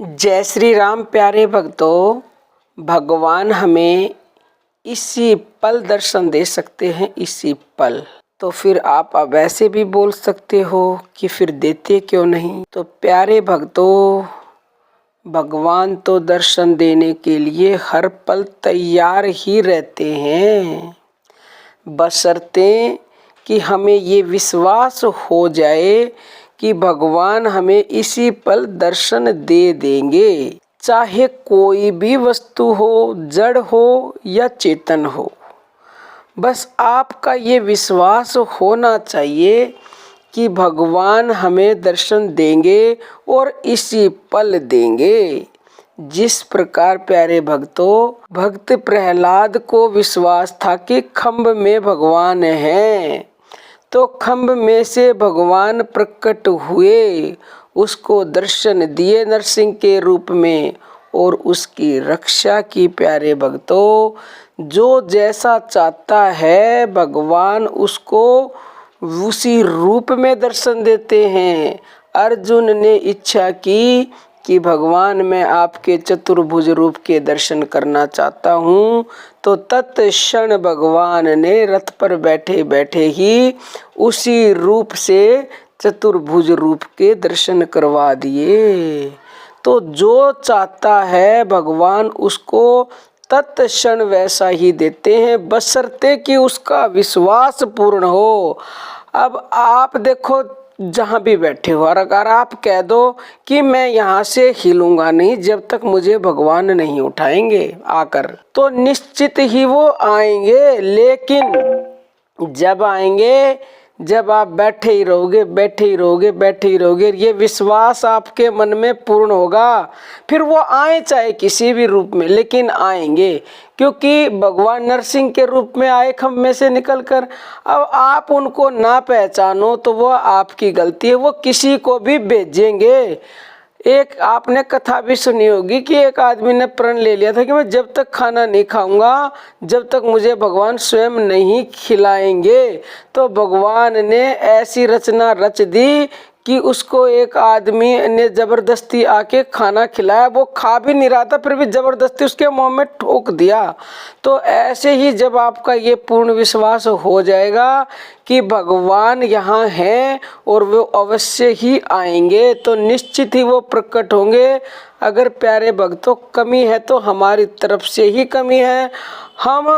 जय श्री राम प्यारे भक्तों, भगवान हमें इसी पल दर्शन दे सकते हैं, इसी पल। तो फिर आप अब ऐसे भी बोल सकते हो कि फिर देते क्यों नहीं। तो प्यारे भक्तों, भगवान तो दर्शन देने के लिए हर पल तैयार ही रहते हैं, बशर्ते कि हमें ये विश्वास हो जाए कि भगवान हमें इसी पल दर्शन दे देंगे। चाहे कोई भी वस्तु हो, जड़ हो या चेतन हो, बस आपका ये विश्वास होना चाहिए कि भगवान हमें दर्शन देंगे और इसी पल देंगे। जिस प्रकार प्यारे भक्तों, भक्त प्रहलाद को विश्वास था कि खम्भ में भगवान हैं, तो खम्भ में से भगवान प्रकट हुए, उसको दर्शन दिए नरसिंह के रूप में और उसकी रक्षा की। प्यारे भक्तों, जो जैसा चाहता है भगवान उसको उसी रूप में दर्शन देते हैं। अर्जुन ने इच्छा की कि भगवान मैं आपके चतुर्भुज रूप के दर्शन करना चाहता हूँ, तो तत्क्षण भगवान ने रथ पर बैठे बैठे ही उसी रूप से चतुर्भुज रूप के दर्शन करवा दिए। तो जो चाहता है भगवान उसको तत्क्षण वैसा ही देते हैं, बशर्ते कि उसका विश्वास पूर्ण हो। अब आप देखो, जहाँ भी बैठे हो, और अगर आप कह दो कि मैं यहाँ से हिलूंगा नहीं जब तक मुझे भगवान नहीं उठाएंगे आकर, तो निश्चित ही वो आएंगे। लेकिन जब आएंगे, जब आप बैठे ही रहोगे, बैठे ही रहोगे, बैठे ही रहोगे, ये विश्वास आपके मन में पूर्ण होगा, फिर वो आए चाहे किसी भी रूप में, लेकिन आएंगे। क्योंकि भगवान नरसिंह के रूप में आए खम्भ में से निकलकर। अब आप उनको ना पहचानो तो वो आपकी गलती है, वो किसी को भी भेजेंगे। एक आपने कथा भी सुनी होगी कि एक आदमी ने प्रण ले लिया था कि मैं जब तक खाना नहीं खाऊंगा, जब तक मुझे भगवान स्वयं नहीं खिलाएंगे। तो भगवान ने ऐसी रचना रच दी कि उसको एक आदमी ने जबरदस्ती आके खाना खिलाया। वो खा भी नहीं रहा था, फिर भी जबरदस्ती उसके मुंह में ठोक दिया। तो ऐसे ही जब आपका ये पूर्ण विश्वास हो जाएगा कि भगवान यहाँ हैं और वो अवश्य ही आएंगे, तो निश्चित ही वो प्रकट होंगे। अगर प्यारे भक्तों कमी है तो हमारी तरफ से ही कमी है। हम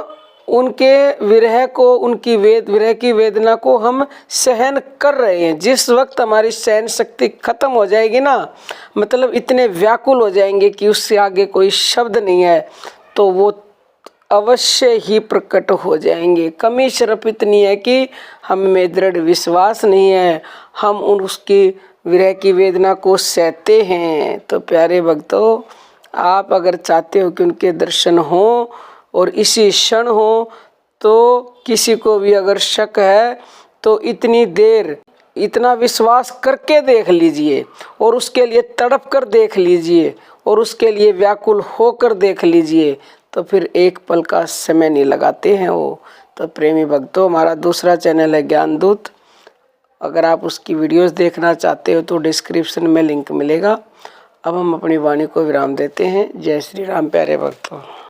उनके विरह को, उनकी विरह की वेदना को हम सहन कर रहे हैं। जिस वक्त हमारी सहन शक्ति खत्म हो जाएगी ना, मतलब इतने व्याकुल हो जाएंगे कि उससे आगे कोई शब्द नहीं है, तो वो अवश्य ही प्रकट हो जाएंगे। कमी सिर्फ इतनी है कि हमें दृढ़ विश्वास नहीं है, हम उसकी विरह की वेदना को सहते हैं। तो प्यारे भक्तों, आप अगर चाहते हो कि उनके दर्शन हो और इसी क्षण हो, तो किसी को भी अगर शक है तो इतनी देर इतना विश्वास करके देख लीजिए, और उसके लिए तड़प कर देख लीजिए, और उसके लिए व्याकुल होकर देख लीजिए। तो फिर एक पल का समय नहीं लगाते हैं वो। तो प्रेमी भक्तों, हमारा दूसरा चैनल है ज्ञान दूत। अगर आप उसकी वीडियोस देखना चाहते हो तो डिस्क्रिप्शन में लिंक मिलेगा। अब हम अपनी वाणी को विराम देते हैं। जय श्री राम प्यारे भक्तों।